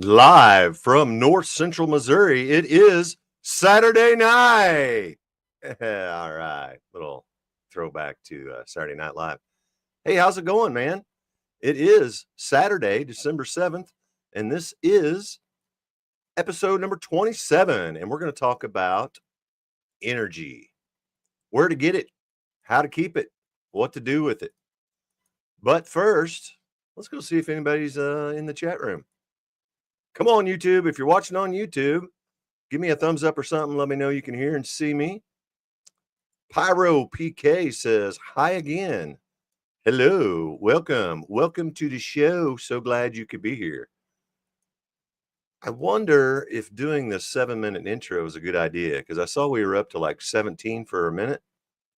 Live from North Central Missouri, it is Saturday night. All right, little throwback to Saturday Night Live. Hey, how's it going, man? It is Saturday, December 7th, and this is episode number 27, and we're going to talk about energy, where to get it, how to keep it, what to do with it. But first, let's go see if anybody's in the chat room. Come on, YouTube. If you're watching on YouTube, give me a thumbs up or something. Let me know you can hear and see me. Pyro PK says, hi again. Hello. Welcome. Welcome to the show. So glad you could be here. I wonder if doing the 7-minute intro is a good idea, because I saw we were up to like 17 for a minute,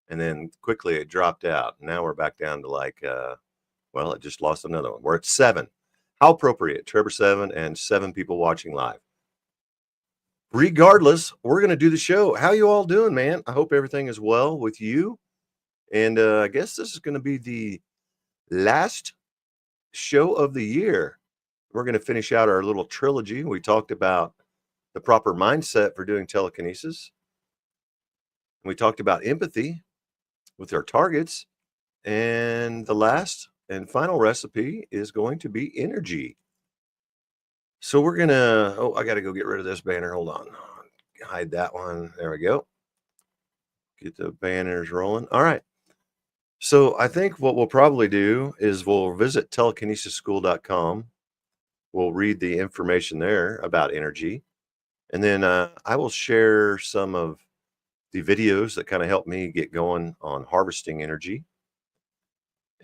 and then quickly it dropped out. Now we're back down to like, well, it just lost another one. We're at 7. How appropriate, Trebor Seven and 7 people watching live. Regardless, we're going to do the show. How you all doing, man? I hope everything is well with you. And I guess this is going to be the last show of the year. We're going to finish out our little trilogy. We talked about the proper mindset for doing telekinesis. We talked about empathy with our targets. And the last and final recipe is going to be energy. So we're going to, I got to go get rid of this banner. Hold on. Hide that one. There we go. Get the banners rolling. All right. So I think what we'll probably do is we'll visit telekinesisschool.com. We'll read the information there about energy. And then I will share some of the videos that kind of help me get going on harvesting energy.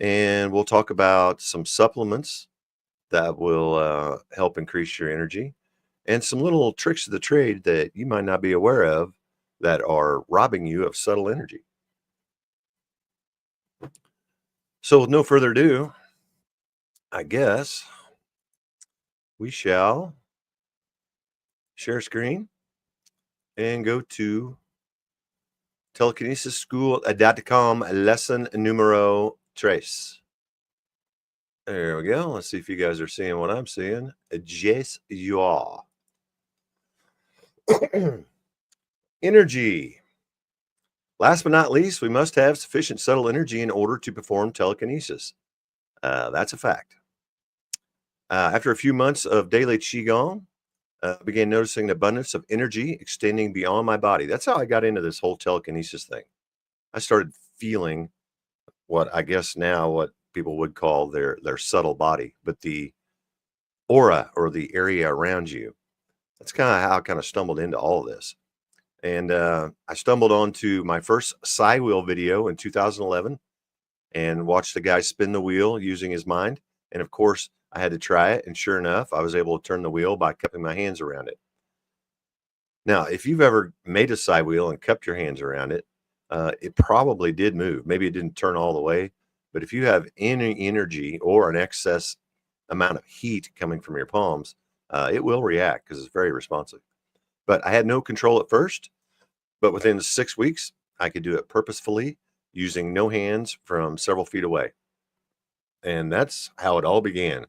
And we'll talk about some supplements that will help increase your energy, and some little tricks of the trade that you might not be aware of that are robbing you of subtle energy. So with no further ado, I guess we shall share screen and go to telekinesisschool.com lesson numero 3. There we go. Let's see if you guys are seeing what I'm seeing. Yes, you are. Energy. Last but not least, we must have sufficient subtle energy in order to perform telekinesis. That's a fact. After a few months of daily Qigong, I began noticing an abundance of energy extending beyond my body. That's how I got into this whole telekinesis thing. I started feeling what I guess now what people would call their subtle body, but the aura or the area around you. That's kind of how I kind of stumbled into all of this. And I stumbled onto my first Psi wheel video in 2011 and watched the guy spin the wheel using his mind. And of course, I had to try it. And sure enough, I was able to turn the wheel by cupping my hands around it. Now, if you've ever made a Psi wheel and cupped your hands around it, it probably did move. Maybe it didn't turn all the way. But if you have any energy or an excess amount of heat coming from your palms, it will react because it's very responsive. But I had no control at first. But within 6 weeks, I could do it purposefully using no hands from several feet away. And that's how it all began.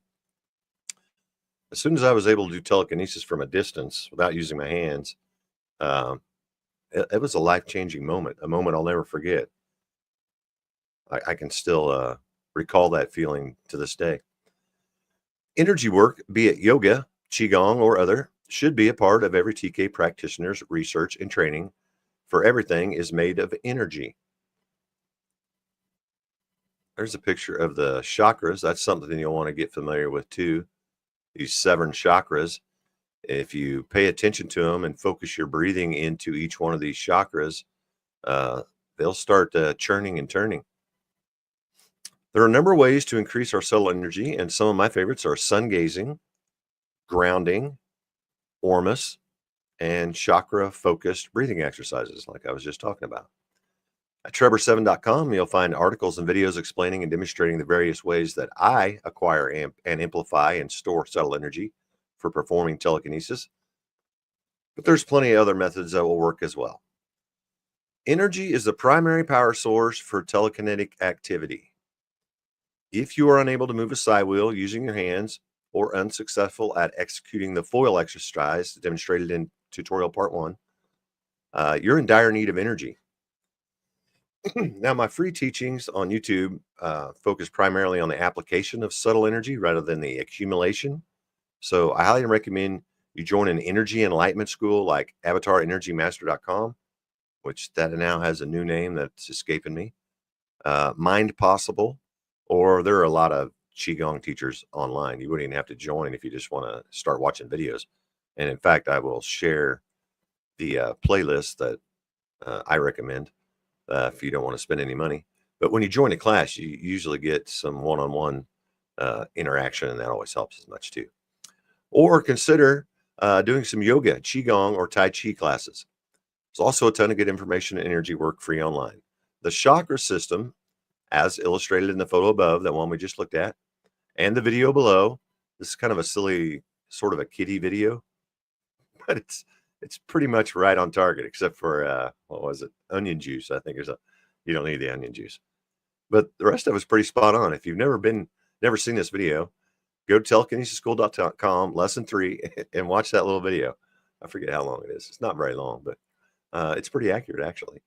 As soon as I was able to do telekinesis from a distance without using my hands, it was a life-changing moment, a moment I'll never forget. I can still recall that feeling to this day. Energy work, be it yoga, Qigong, or other, should be a part of every TK practitioner's research and training, for everything is made of energy. There's a picture of the chakras. That's something you'll want to get familiar with too. These 7 chakras. If you pay attention to them and focus your breathing into each one of these chakras, uh, they'll start churning and turning. There are a number of ways to increase our subtle energy, and some of my favorites are sun gazing, grounding, ormus, and chakra focused breathing exercises, like I was just talking about. At treborseven.com, you'll find articles and videos explaining and demonstrating the various ways that I acquire and amplify and store subtle energy for performing telekinesis. But there's plenty of other methods that will work as well. Energy is the primary power source for telekinetic activity. If you are unable to move a side wheel using your hands or unsuccessful at executing the foil exercise demonstrated in tutorial part 1, you're in dire need of energy. Now, my free teachings on YouTube focus primarily on the application of subtle energy rather than the accumulation. So I highly recommend you join an energy enlightenment school like avatarenergymaster.com, which that now has a new name that's escaping me, Mind Possible, or there are a lot of Qigong teachers online. You wouldn't even have to join if you just want to start watching videos. And in fact, I will share the playlist that I recommend if you don't want to spend any money. But when you join a class, you usually get some one-on-one interaction, and that always helps as much too. Or consider doing some yoga, Qigong, or Tai Chi classes. There's also a ton of good information and energy work free online. The chakra system, as illustrated in the photo above, that one we just looked at, and the video below. This is kind of a silly, sort of a kiddie video, but it's pretty much right on target, except for what was it? Onion juice, I think. You don't need the onion juice, but the rest of it's pretty spot on. If you've never seen this video, go to telekinesisschool.com, lesson 3, and watch that little video. I forget how long it is. It's not very long, but it's pretty accurate, actually.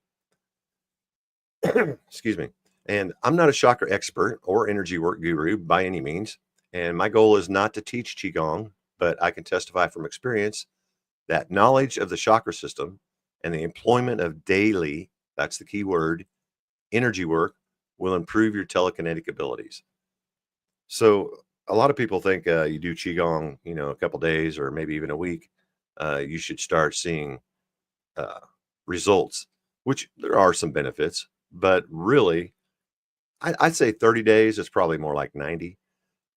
Excuse me. And I'm not a chakra expert or energy work guru by any means. And my goal is not to teach Qigong, but I can testify from experience that knowledge of the chakra system and the employment of daily, that's the key word, energy work will improve your telekinetic abilities. So a lot of people think you do Qigong, a couple days or maybe even a week, you should start seeing results, which there are some benefits, but really, I'd say 30 days is probably more like 90.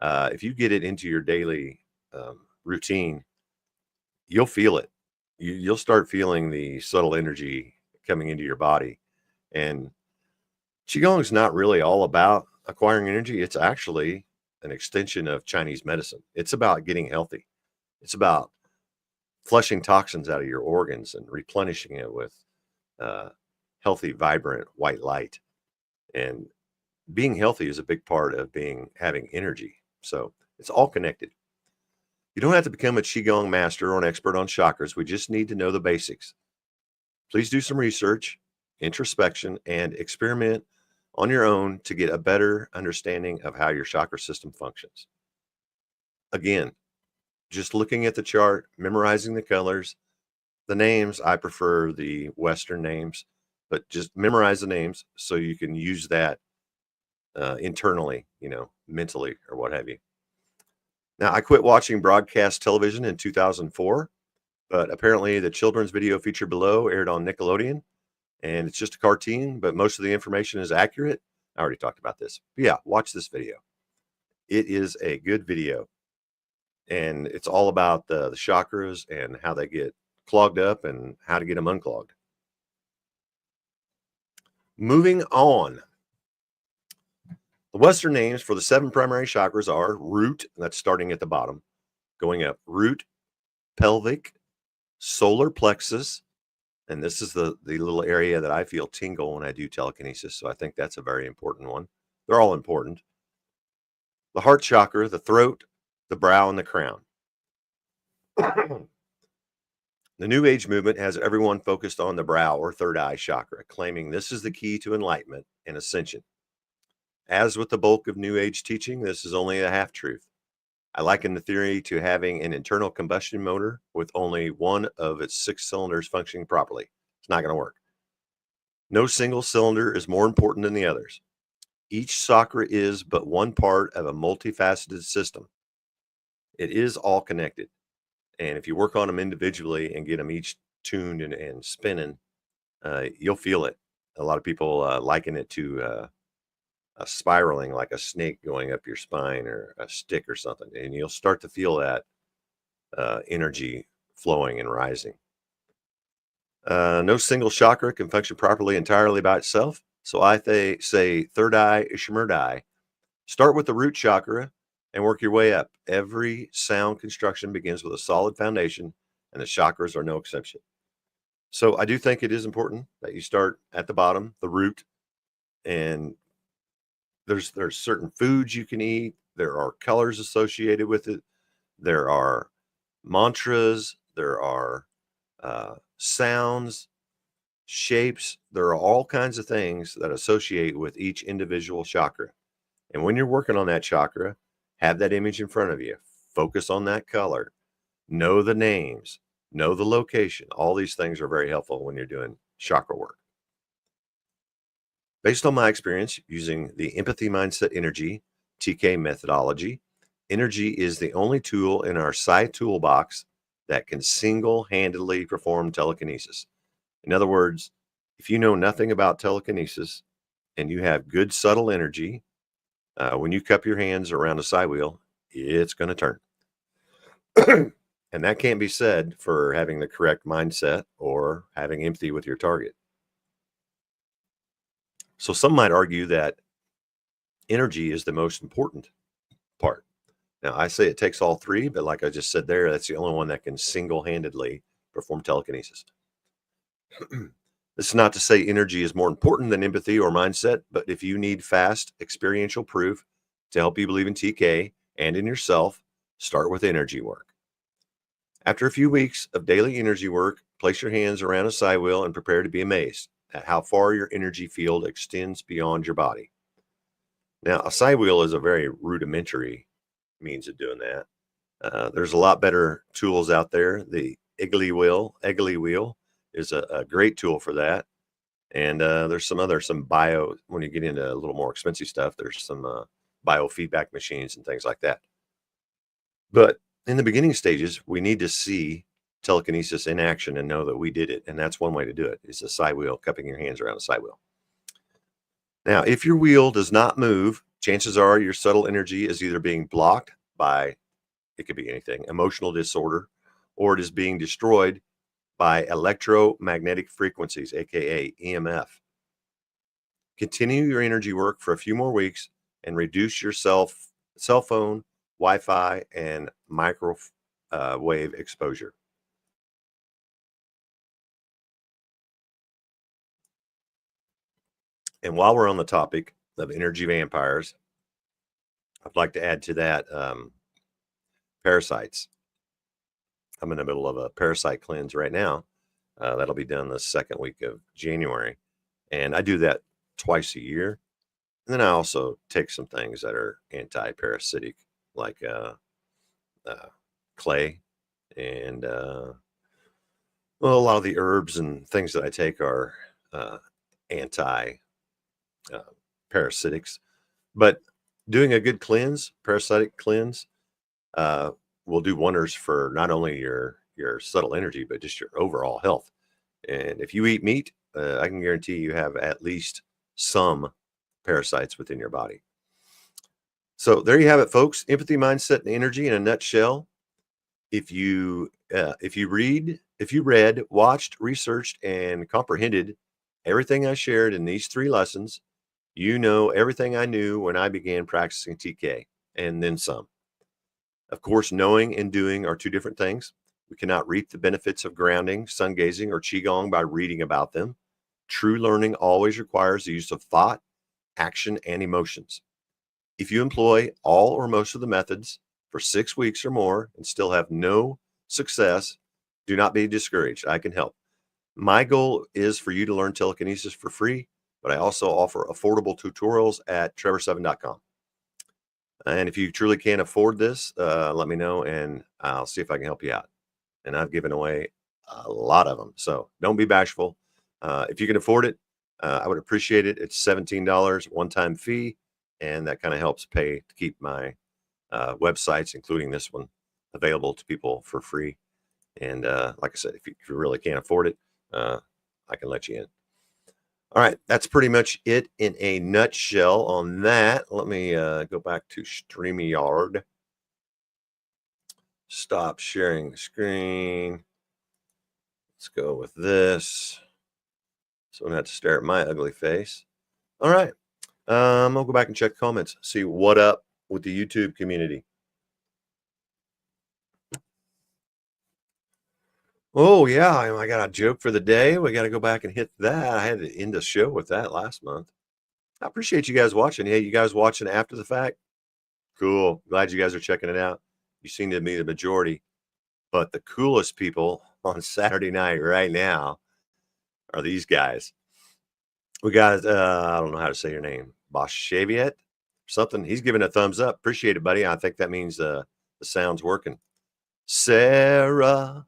If you get it into your daily routine, you'll feel it. You'll start feeling the subtle energy coming into your body. And Qigong is not really all about acquiring energy. It's actually an extension of Chinese medicine. It's about getting healthy. It's about flushing toxins out of your organs and replenishing it with healthy, vibrant white light. And being healthy is a big part of having energy. So it's all connected. You don't have to become a Qigong master or an expert on chakras. We just need to know the basics. Please do some research, introspection, and experiment on your own to get a better understanding of how your chakra system functions. Again, just looking at the chart, memorizing the colors, the names, I prefer the Western names, but just memorize the names so you can use that internally, mentally or what have you. Now, I quit watching broadcast television in 2004, but apparently the children's video feature below aired on Nickelodeon, and it's just a cartoon, but most of the information is accurate. I already talked about this. But yeah, watch this video. It is a good video, and it's all about the chakras and how they get clogged up and how to get them unclogged. Moving on. The Western names for the 7 primary chakras are root, that's starting at the bottom, going up, root, pelvic, solar plexus, and this is the little area that I feel tingle when I do telekinesis, so I think that's a very important one. They're all important. The heart chakra, the throat, the brow, and the crown. The New Age movement has everyone focused on the brow or third eye chakra, claiming this is the key to enlightenment and ascension. As with the bulk of New Age teaching, this is only a half-truth. I liken the theory to having an internal combustion motor with only one of its 6 cylinders functioning properly. It's not going to work. No single cylinder is more important than the others. Each chakra is but one part of a multifaceted system. It is all connected. And if you work on them individually and get them each tuned and spinning, you'll feel it. A lot of people liken it to a spiraling, like a snake going up your spine or a stick or something. And you'll start to feel that energy flowing and rising. No single chakra can function properly entirely by itself. So say third eye, ishmerd eye. Start with the root chakra and work your way up. Every sound construction begins with a solid foundation, and the chakras are no exception. So I do think it is important that you start at the bottom, the root, and there's certain foods you can eat. There are colors associated with it. There are mantras. There are sounds, shapes. There are all kinds of things that associate with each individual chakra. And when you're working on that chakra, have that image in front of you. Focus on that color. Know the names. Know the location. All these things are very helpful when you're doing chakra work. Based on my experience using the empathy mindset energy TK methodology, energy is the only tool in our Psi toolbox that can single-handedly perform telekinesis. In other words, if you know nothing about telekinesis and you have good subtle energy, when you cup your hands around a Psi wheel, it's going to turn. And that can't be said for having the correct mindset or having empathy with your target. So some might argue that energy is the most important part. Now, I say it takes all three, but like I just said there, that's the only one that can single-handedly perform telekinesis. This is not to say energy is more important than empathy or mindset, but if you need fast experiential proof to help you believe in TK and in yourself, start with energy work. After a few weeks of daily energy work, place your hands around a Psi wheel and prepare to be amazed at how far your energy field extends beyond your body. Now, a Psi wheel is a very rudimentary means of doing that. There's a lot better tools out there. The Eggley wheel is a great tool for that. And there's some bio, when you get into a little more expensive stuff, there's some biofeedback machines and things like that. But in the beginning stages, we need to see telekinesis in action and know that we did it. And that's one way to do it, is a Psi wheel, cupping your hands around a Psi wheel. Now, if your wheel does not move, chances are your subtle energy is either being blocked by, it could be anything, emotional disorder, or it is being destroyed by electromagnetic frequencies, aka EMF. Continue your energy work for a few more weeks and reduce your cell phone, Wi-Fi, and microwave exposure. And while we're on the topic of energy vampires, I'd like to add to that parasites. I'm in the middle of a parasite cleanse right now. That'll be done the second week of January. And I do that twice a year. And then I also take some things that are anti-parasitic, like clay. And well, a lot of the herbs and things that I take are anti-parasitics. But doing a good cleanse, parasitic cleanse, will do wonders for not only your subtle energy, but just your overall health. And if you eat meat, I can guarantee you have at least some parasites within your body. So there you have it, folks. Empathy, mindset, and energy in a nutshell. If you read, watched, researched, and comprehended everything I shared in these 3 lessons, you know everything I knew when I began practicing TK, and then some. Of course, knowing and doing are 2 different things. We cannot reap the benefits of grounding, sun gazing, or qigong by reading about them. True learning always requires the use of thought, action, and emotions. If you employ all or most of the methods for 6 weeks or more and still have no success, do not be discouraged. I can help. My goal is for you to learn telekinesis for free, but I also offer affordable tutorials at treborseven.com. And if you truly can't afford this, let me know and I'll see if I can help you out. And I've given away a lot of them, so don't be bashful. If you can afford it, I would appreciate it. It's $17 one-time fee, and that kind of helps pay to keep my websites, including this one, available to people for free. And like I said, if you really can't afford it, I can let you in. All right, that's pretty much it in a nutshell on that. Let me go back to StreamYard. Stop sharing the screen. Let's go with this. So I don't have to stare at my ugly face. All right. I'll go back and check comments, see what up with the YouTube community. Oh, yeah. I got a joke for the day. We got to go back and hit that. I had to end the show with that last month. I appreciate you guys watching. Hey, you guys watching after the fact? Cool. Glad you guys are checking it out. You seem to be the majority. But the coolest people on Saturday night right now are these guys. We got, I don't know how to say your name, Basheviet, something. He's giving a thumbs up. Appreciate it, buddy. I think that means the sound's working. Sarah,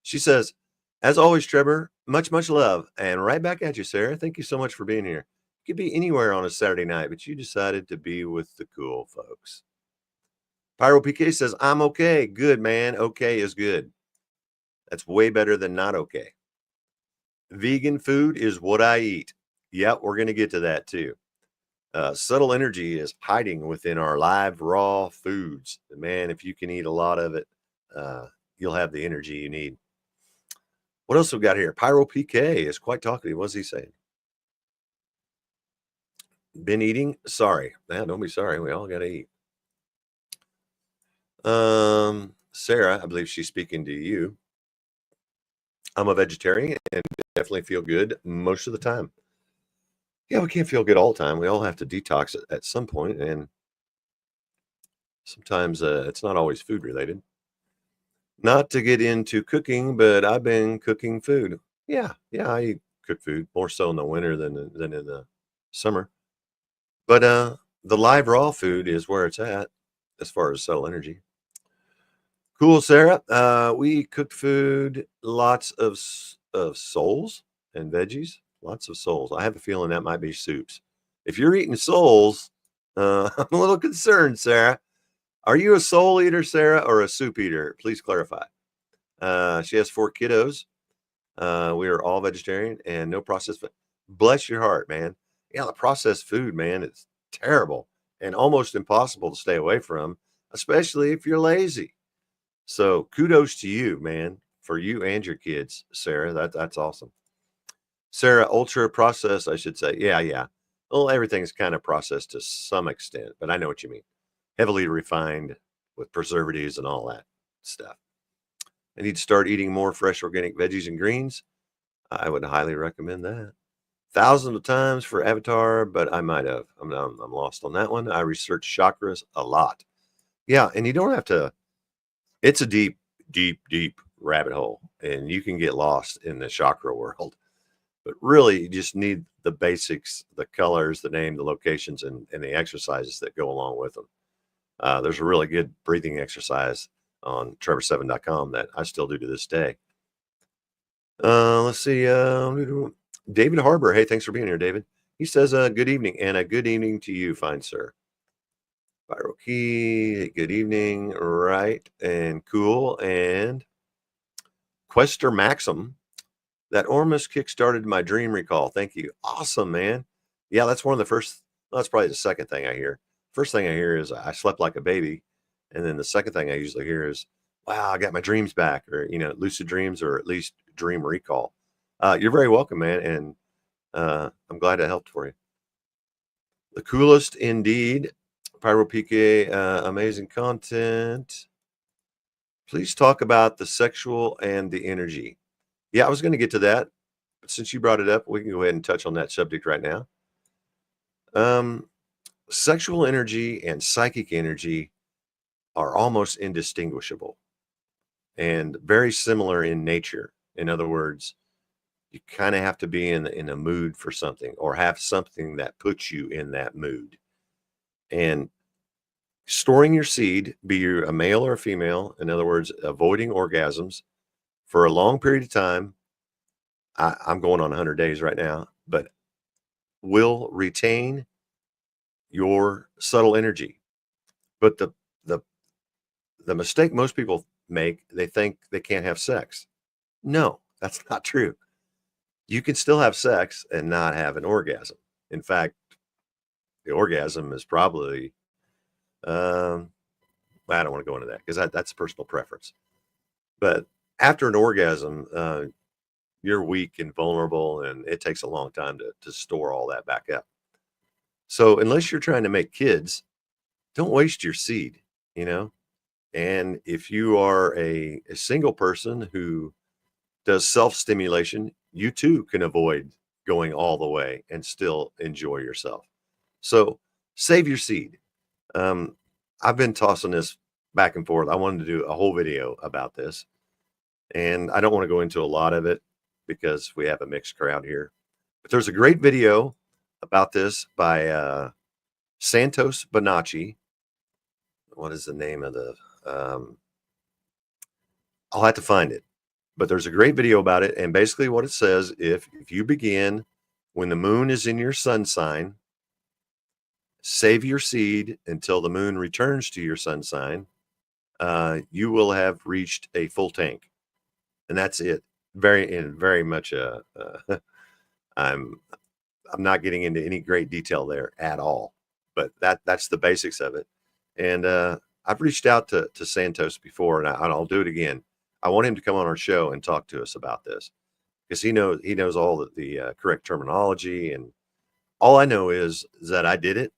she says, as always, Trebor, much love. And right back at you, Sarah. Thank you so much for being here. You could be anywhere on a Saturday night, but you decided to be with the cool folks. Pyro PK says, I'm okay. Good, man. Okay is good. That's way better than not okay. Vegan food is what I eat. Yep, we're going to get to that too. Subtle energy is hiding within our live raw foods. Man, if you can eat a lot of it, you'll have the energy you need. What else we got here? Pyro PK is quite talkative. What's he saying? Been eating? Sorry. Man, don't be sorry. We all got to eat. Sarah, I believe she's speaking to you. I'm a vegetarian and definitely feel good most of the time. Yeah, we can't feel good all the time. We all have to detox at some point, and sometimes it's not always food related. Not to get into cooking, but I've been cooking food. Yeah, I cook food more so in the winter than in the summer. But the live raw food is where it's at as far as subtle energy. Cool, Sarah. We cooked food, lots of souls and veggies, lots of souls. I have a feeling that might be soups. If you're eating souls, I'm a little concerned, Sarah. Are you a soul eater, Sarah, or a soup eater? Please clarify. She has 4 kiddos. We are all vegetarian and no processed food. Bless your heart, man. Yeah, the processed food, man, it's terrible and almost impossible to stay away from, especially if you're lazy. So kudos to you, man, for you and your kids, Sarah. That's awesome. Sarah, ultra processed, I should say. Yeah. Well, everything's kind of processed to some extent, but I know what you mean. Heavily refined with preservatives and all that stuff. I need to start eating more fresh organic veggies and greens. I would highly recommend that. Thousands of times for Avatar, but I might have. I'm lost on that one. I research chakras a lot. Yeah, and you don't have to. It's a deep rabbit hole, and you can get lost in the chakra world. But really, you just need the basics, the colors, the name, the locations, and the exercises that go along with them. There's a really good breathing exercise on treborseven.com that I still do to this day. Let's see. David Harbor. Hey, thanks for being here, David. He says, good evening, and a good evening to you, fine sir. Viral Key, good evening, right, and cool, and Quester Maxim. That Ormus kick-started my dream recall. Thank you. Awesome, man. Yeah, that's one of the first, well, that's probably the second thing I hear. First thing I hear is I slept like a baby. And then the second thing I usually hear is, wow, I got my dreams back, or, lucid dreams, or at least dream recall. You're very welcome, man. And I'm glad I helped for you. The coolest indeed. Pyro PK, amazing content. Please talk about the sexual and the energy. Yeah, I was going to get to that, but since you brought it up, we can go ahead and touch on that subject right now. Sexual energy and psychic energy are almost indistinguishable and very similar in nature. In other words, you kind of have to be in a mood for something, or have something that puts you in that mood. And storing your seed, be you a male or a female, in other words, avoiding orgasms for a long period of time. I'm going on 100 days right now, but will retain your subtle energy. But the mistake most people make, they think they can't have sex. No, that's not true. You can still have sex and not have an orgasm. In fact, the orgasm is probably, um, I don't want to go into that because that's personal preference. But after an orgasm, you're weak and vulnerable, and it takes a long time to store all that back up. So unless you're trying to make kids, don't waste your seed, you know? And if you are a single person who does self-stimulation, you too can avoid going all the way and still enjoy yourself. So save your seed. Um, I've been tossing this back and forth. I wanted to do a whole video about this, and I don't want to go into a lot of it because we have a mixed crowd here. But there's a great video about this by Santos Bonacci. What is the name of the? I'll have to find it. But there's a great video about it, and basically what it says: if you begin when the moon is in your sun sign, save your seed until the moon returns to your sun sign, you will have reached a full tank, and that's it. Very much. I'm not getting into any great detail there at all, but that's the basics of it. And I've reached out to Santos before, and I'll do it again. I want him to come on our show and talk to us about this because he knows all the correct terminology, and all I know is that I did it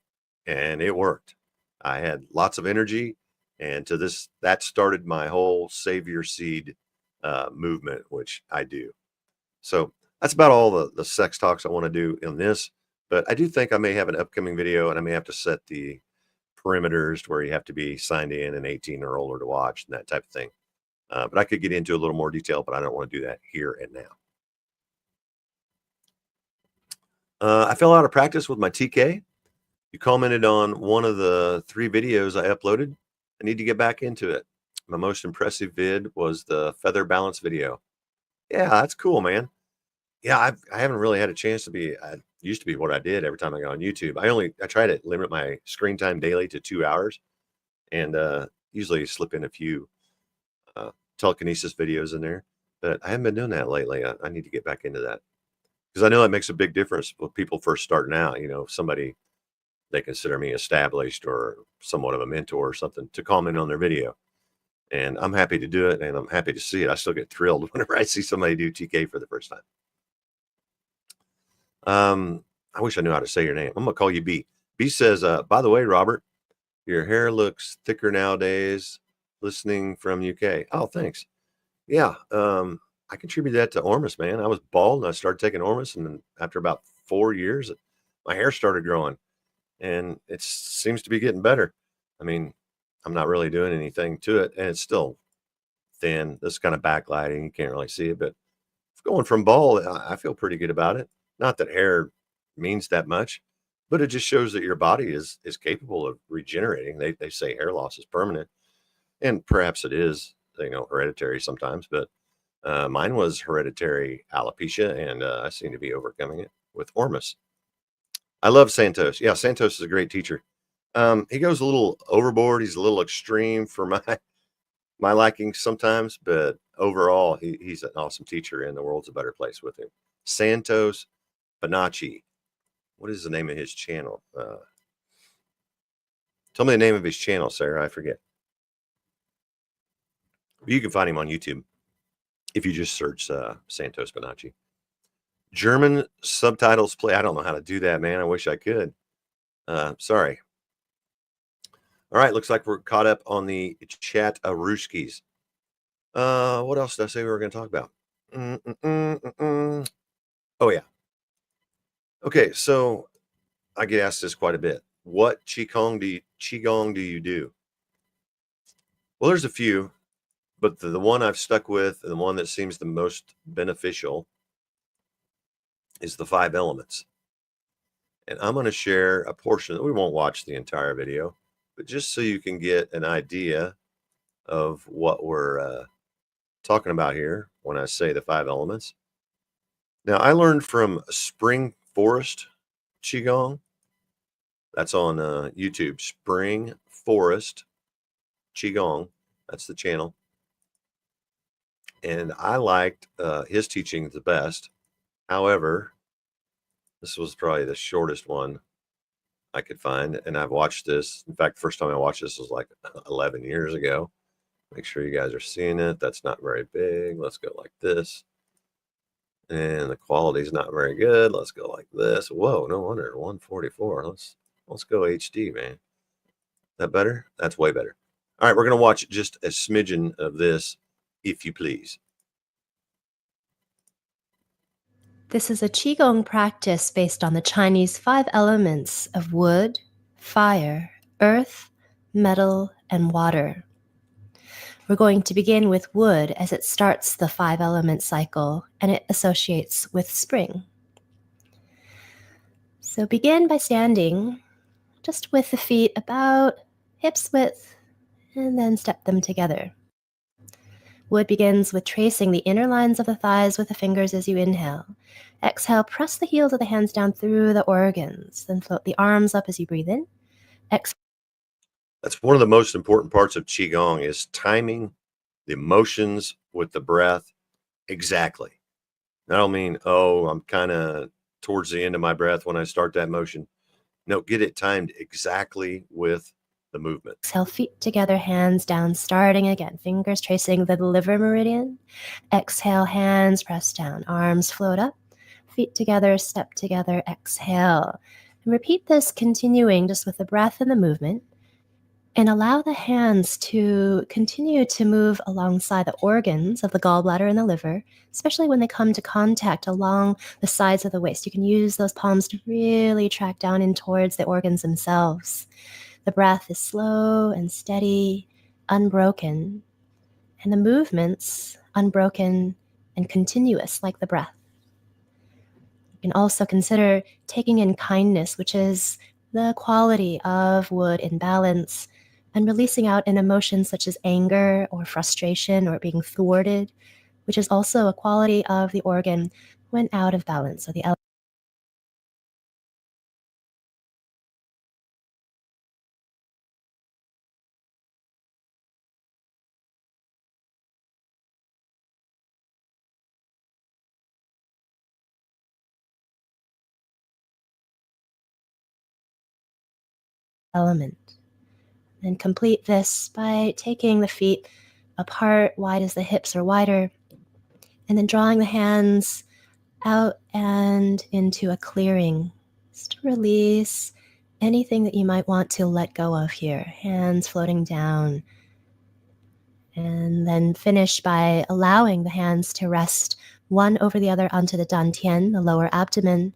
and it worked. I had lots of energy, and that started my whole Save Your Seed movement, which I do. So that's about all the sex talks I want to do in this. But I do think I may have an upcoming video, and I may have to set the perimeters to where you have to be signed in and 18 or older to watch and that type of thing. But I could get into a little more detail, but I don't want to do that here and now. I fell out of practice with my TK. You commented on one of the 3 videos I uploaded. I need to get back into it. My most impressive vid was the feather balance video. Yeah, that's cool, man. Yeah, I haven't really had a chance to be. I used to be what I did every time I got on YouTube. I try to limit my screen time daily to 2 hours, and usually slip in a few telekinesis videos in there. But I haven't been doing that lately. I need to get back into that because I know that makes a big difference with people first starting out. You know, somebody they consider me established or somewhat of a mentor or something to comment on their video. And I'm happy to do it, and I'm happy to see it. I still get thrilled whenever I see somebody do TK for the first time. I wish I knew how to say your name. I'm gonna call you B. B says, by the way, Robert, your hair looks thicker nowadays. Listening from UK. Oh, thanks. Yeah, I contribute that to Ormus, man. I was bald and I started taking Ormus, and then after about 4 years, my hair started growing, and it seems to be getting better. I mean, I'm not really doing anything to it, and it's still thin. This kind of backlighting, you can't really see it, but going from bald, I feel pretty good about it. Not that hair means that much, but it just shows that your body is capable of regenerating. They say hair loss is permanent, and perhaps it is, hereditary sometimes, but mine was hereditary alopecia, and I seem to be overcoming it with Ormus. I love Santos. Yeah, Santos is a great teacher. He goes a little overboard. He's a little extreme for my liking sometimes, but overall, he's an awesome teacher, and the world's a better place with him. Santos Bonacci. What is the name of his channel? Tell me the name of his channel, Sarah. I forget. You can find him on YouTube if you just search Santos Bonacci. German subtitles play. I don't know how to do that, man. I wish I could. Sorry. All right, looks like we're caught up on the chat of Ruskies. What else did I say we were going to talk about? Oh, yeah. Okay, so I get asked this quite a bit. What Qigong do you do? Well, there's a few, but the one I've stuck with and the one that seems the most beneficial is the 5 elements. And I'm going to share a portion. We won't watch the entire video, but just so you can get an idea of what we're talking about here when I say the 5 elements. Now, I learned from Spring Forest Qigong. That's on YouTube. Spring Forest Qigong. That's the channel. and I liked his teaching the best. However, this was probably the shortest one I could find, and I've watched this. In fact, the first time I watched this was like 11 years ago. Make sure you guys are seeing it. That's not very big. Let's go like this. And the quality is not very good. Let's go like this. Whoa, no wonder 144. Let's go HD, man. Is that better? That's way better. All right, we're gonna watch just a smidgen of this, if you please. This is a Qigong practice based on the Chinese 5 elements of wood, fire, earth, metal, and water. We're going to begin with wood as it starts the 5 element cycle and it associates with spring. So begin by standing just with the feet about hips width and then step them together. Wood begins with tracing the inner lines of the thighs with the fingers as you inhale. Exhale, press the heels of the hands down through the organs, then float the arms up as you breathe in. That's one of the most important parts of Qigong is timing the motions with the breath exactly. I don't mean, oh, I'm kind of towards the end of my breath when I start that motion. No, get it timed exactly with the movement. Exhale, feet together, hands down, starting again. Fingers tracing the liver meridian. Exhale, hands press down, arms float up. Feet together, step together, exhale. And repeat this, continuing just with the breath and the movement. And allow the hands to continue to move alongside the organs of the gallbladder and the liver, especially when they come to contact along the sides of the waist. You can use those palms to really track down in towards the organs themselves. The breath is slow and steady, unbroken, and the movements unbroken and continuous like the breath. You can also consider taking in kindness, which is the quality of wood in balance, and releasing out an emotion such as anger or frustration or being thwarted, which is also a quality of the organ when out of balance, or the element. And complete this by taking the feet apart, wide as the hips or wider, and then drawing the hands out and into a clearing. Just to release anything that you might want to let go of here. Hands floating down. And then finish by allowing the hands to rest one over the other onto the dantian, the lower abdomen.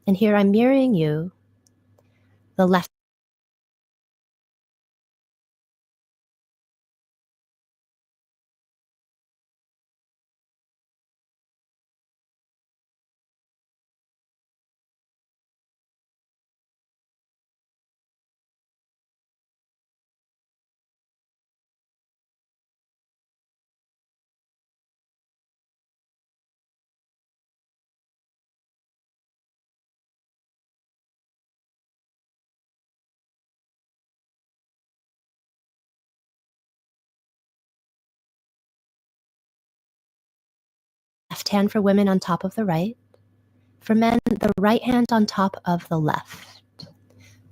And here I'm mirroring you, the left hand for women on top of the right. For men, the right hand on top of the left.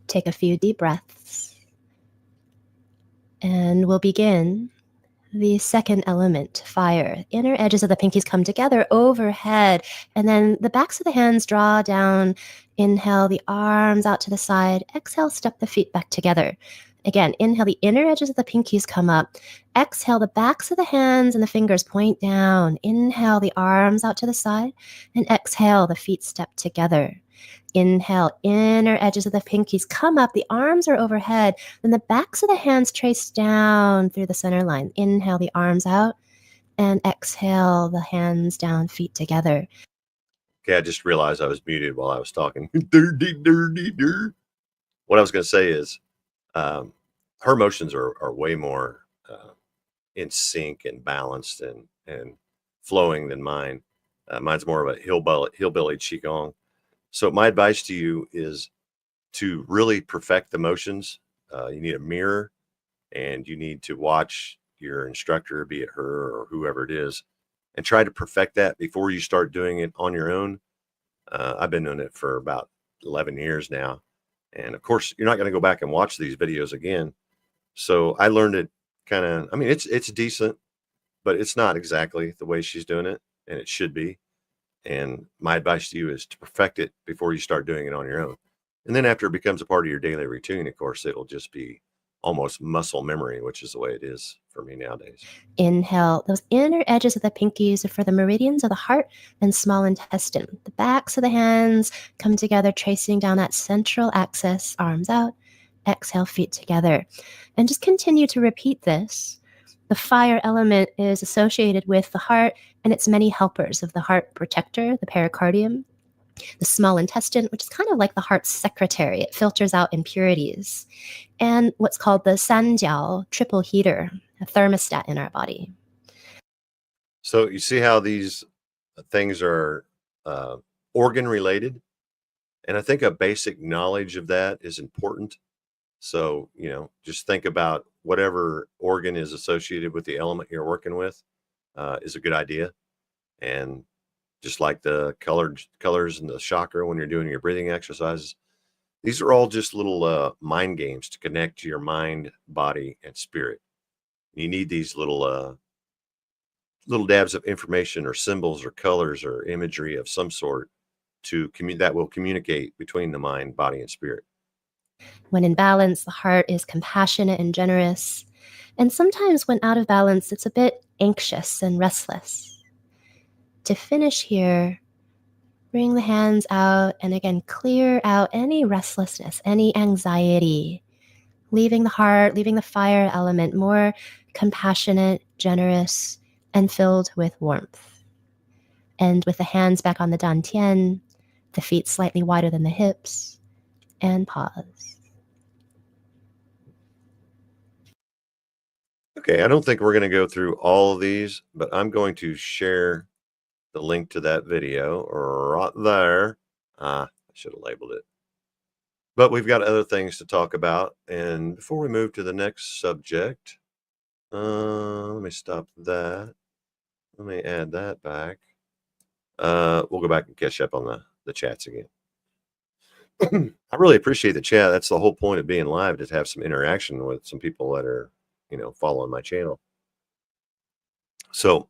Take a few deep breaths. And we'll begin the second element, fire. Inner edges of the pinkies come together overhead, and then the backs of the hands draw down. Inhale, the arms out to the side. Exhale, step the feet back together. Again, inhale, the inner edges of the pinkies come up. Exhale, the backs of the hands and the fingers point down. Inhale, the arms out to the side. And exhale, the feet step together. Inhale, inner edges of the pinkies come up. The arms are overhead. Then the backs of the hands trace down through the center line. Inhale, the arms out. And exhale, the hands down, feet together. Okay, I just realized I was muted while I was talking. What I was going to say is her motions are way more in sync and balanced and flowing than mine. Mine's more of a hillbilly Qigong. So my advice to you is to really perfect the motions. You need a mirror and you need to watch your instructor, be it her or whoever it is, and try to perfect that before you start doing it on your own. I've been doing it for about 11 years now. And of course, you're not going to go back and watch these videos again. So I learned it kind of, I mean, it's decent, but it's not exactly the way she's doing it, and it should be. And my advice to you is to perfect it before you start doing it on your own. And then after it becomes a part of your daily routine, of course, it'll just be almost muscle memory, which is the way it is for me nowadays. Inhale. Those inner edges of the pinkies are for the meridians of the heart and small intestine. The backs of the hands come together, tracing down that central axis, arms out. Exhale, feet together. And just continue to repeat this. The fire element is associated with the heart and its many helpers of the heart protector, the pericardium, the small intestine, which is kind of like the heart's secretary. It filters out impurities. And what's called the sanjiao, triple heater, a thermostat in our body. So you see how these things are organ related? And I think a basic knowledge of that is important. So, just think about whatever organ is associated with the element you're working with is a good idea. And just like the colors and the chakra when you're doing your breathing exercises, these are all just little mind games to connect to your mind, body, and spirit. You need these little dabs of information or symbols or colors or imagery of some sort that will communicate between the mind, body, and spirit. When in balance, the heart is compassionate and generous. And sometimes when out of balance, it's a bit anxious and restless. To finish here, bring the hands out and again, clear out any restlessness, any anxiety, leaving the heart, leaving the fire element more compassionate, generous, and filled with warmth. And with the hands back on the dantian, the feet slightly wider than the hips, and pause. Okay, I don't think we're going to go through all of these, but I'm going to share the link to that video right there. I should have labeled it. But we've got other things to talk about. And before we move to the next subject, let me stop that. Let me add that back. We'll go back and catch up on the chats again. I really appreciate the chat. That's the whole point of being live, to have some interaction with some people that are, following my channel. So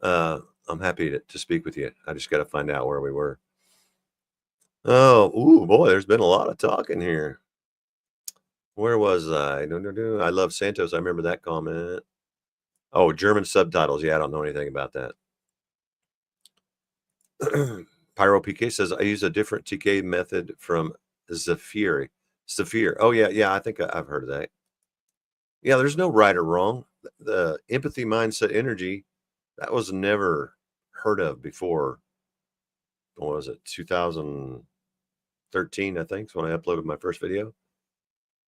I'm happy to speak with you. I just got to find out where we were. Oh, ooh, boy, there's been a lot of talking here. Where was I? No. I love Santos. I remember that comment. Oh, German subtitles. Yeah, I don't know anything about that. Pyro PK says, I use a different TK method from Zafir. Oh, yeah, I think I've heard of that. Yeah, there's no right or wrong. The empathy, mindset, energy, that was never heard of before. What was it? 2013, I think, is when I uploaded my first video.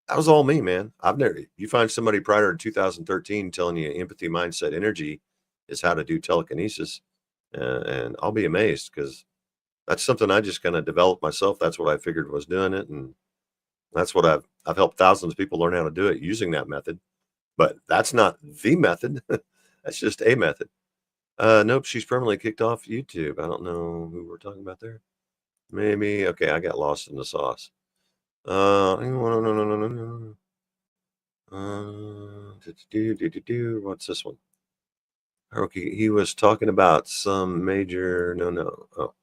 That was all me, man. You find somebody prior to 2013 telling you empathy, mindset, energy is how to do telekinesis, and I'll be amazed, because that's something I just kind of developed myself. That's what I figured was doing it, and that's what I've helped thousands of people learn how to do it using that method. But that's not the method. That's just a method. Nope, she's permanently kicked off YouTube. I don't know who we're talking about there. Maybe. Okay, I got lost in the sauce. No. What's this one? Okay, he was talking about some major. No. Oh,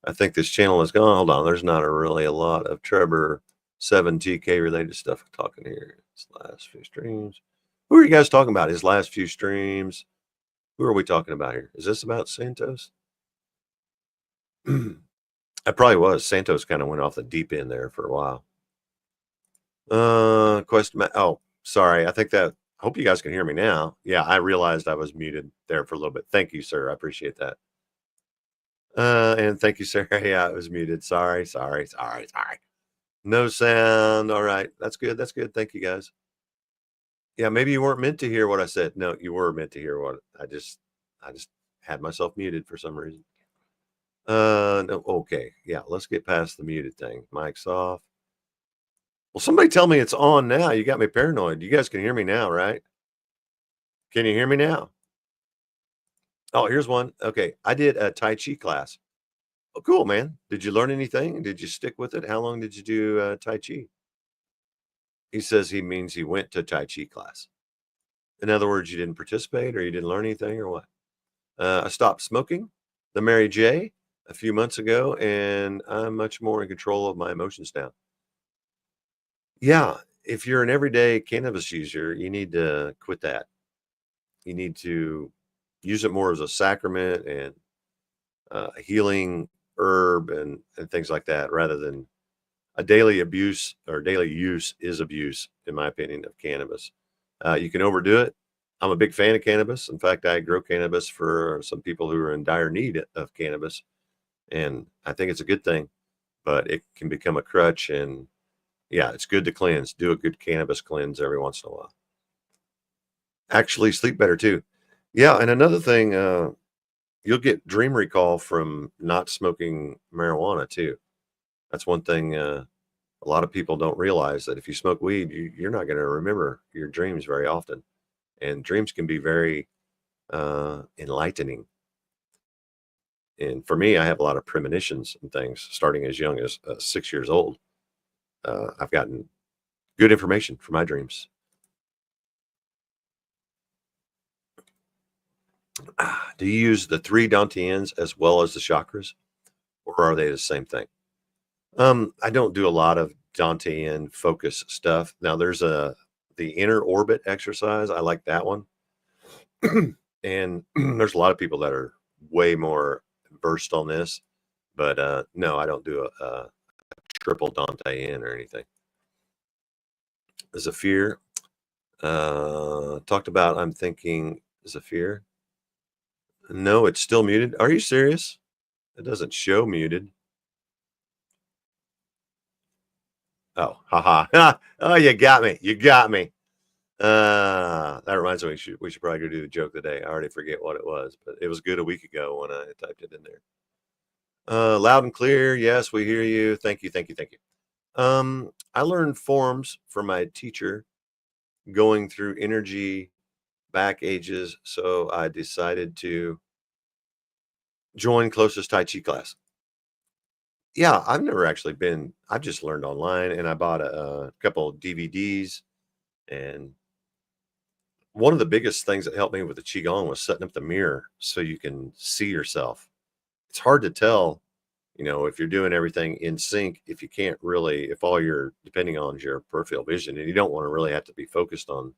I think this channel is gone. Hold on, there's not really a lot of Trebor Seven TK related stuff talking here. His last few streams. Who are you guys talking about? His last few streams. Who are we talking about here? Is this about Santos? I probably was. Santos kind of went off the deep end there for a while. Question. Oh, sorry. I hope you guys can hear me now. Yeah, I realized I was muted there for a little bit. Thank you, sir. I appreciate that. And thank you, sir. Yeah, it was muted. Sorry. No sound. All right. That's good. Thank you, guys. Yeah, maybe you weren't meant to hear what I said. No, you were meant to hear what I just had myself muted for some reason. No, okay. Yeah, let's get past the muted thing. Mic's off. Well, somebody tell me it's on now. You got me paranoid. You guys can hear me now, right? Can you hear me now? Oh, here's one. Okay, I did a Tai Chi class. Oh, cool, man. Did you learn anything? Did you stick with it? How long did you do Tai Chi? He says he means he went to Tai Chi class. In other words, you didn't participate or you didn't learn anything or what? I stopped smoking the Mary J a few months ago, and I'm much more in control of my emotions now. Yeah, if you're an everyday cannabis user, you need to quit that. You need to use it more as a sacrament and a healing herb and things like that, rather than a daily abuse or daily use is abuse, in my opinion, of cannabis. You can overdo it. I'm a big fan of cannabis. In fact, I grow cannabis for some people who are in dire need of cannabis, and I think it's a good thing. But it can become a crutch, and yeah, it's good to cleanse. Do a good cannabis cleanse every once in a while. Actually, sleep better too. Yeah, and another thing, you'll get dream recall from not smoking marijuana too. That's one thing. A lot of people don't realize that if you smoke weed, you're not going to remember your dreams very often, and dreams can be very enlightening. And for me, I have a lot of premonitions and things starting as young as 6 years old. I've gotten good information for my dreams. Do you use the three dantians as well as the chakras, or are they the same thing? I don't do a lot of Dantean focus stuff. Now there's the inner orbit exercise. I like that one. And there's a lot of people that are way more versed on this, but no, I don't do a triple Dantean or anything. Zafir talked about. I'm thinking Zafir. No, it's still muted. Are you serious? It doesn't show muted. Oh, haha. Oh, you got me. You got me. That reminds me, we should probably go do the joke of the day. I already forget what it was, but it was good a week ago when I typed it in there. Loud and clear. Yes, we hear you. Thank you. Thank you. Thank you. I learned forms from my teacher going through energy back ages, so I decided to join closest Tai Chi class. Yeah, I've never actually been. I've just learned online, and I bought a couple of DVDs. And one of the biggest things that helped me with the qigong was setting up the mirror so you can see yourself. It's hard to tell, if you're doing everything in sync, if you can't really, if all you're depending on is your peripheral vision, and you don't want to really have to be focused on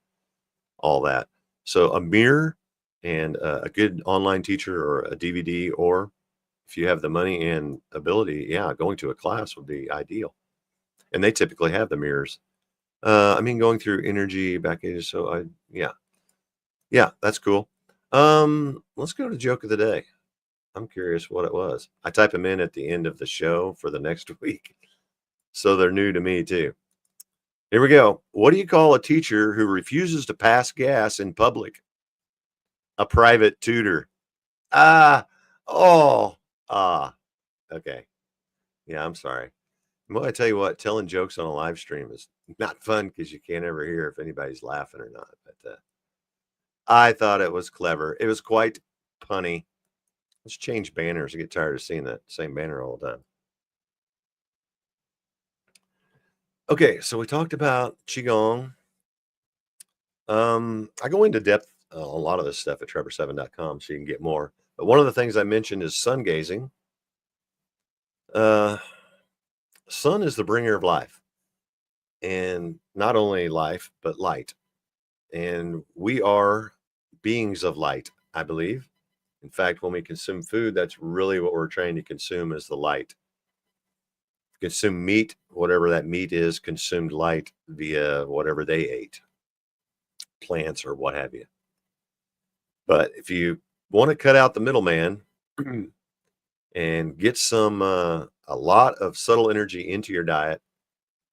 all that. So a mirror and a good online teacher or a DVD, or if you have the money and ability, yeah, going to a class would be ideal. And they typically have the mirrors. Going through energy back ages. So yeah, that's cool. Let's go to joke of the day. I'm curious what it was. I type them in at the end of the show for the next week, so they're new to me too. Here we go. What do you call a teacher who refuses to pass gas in public? A private tutor. Ah, oh, ah, okay. Yeah, I'm sorry. Well, I tell you what, telling jokes on a live stream is not fun because you can't ever hear if anybody's laughing or not. But I thought it was clever. It was quite punny. Let's change banners. I get tired of seeing that same banner all the time. Okay, so we talked about Qigong. I go into depth a lot of this stuff at treborseven.com so you can get more. But one of the things I mentioned is sun gazing. Sun is the bringer of life, and not only life, but light. And we are beings of light, I believe. In fact, when we consume food, that's really what we're trying to consume is the light. Consume meat, whatever that meat is, consumed light via whatever they ate, plants or what have you. But if you want to cut out the middleman and get a lot of subtle energy into your diet,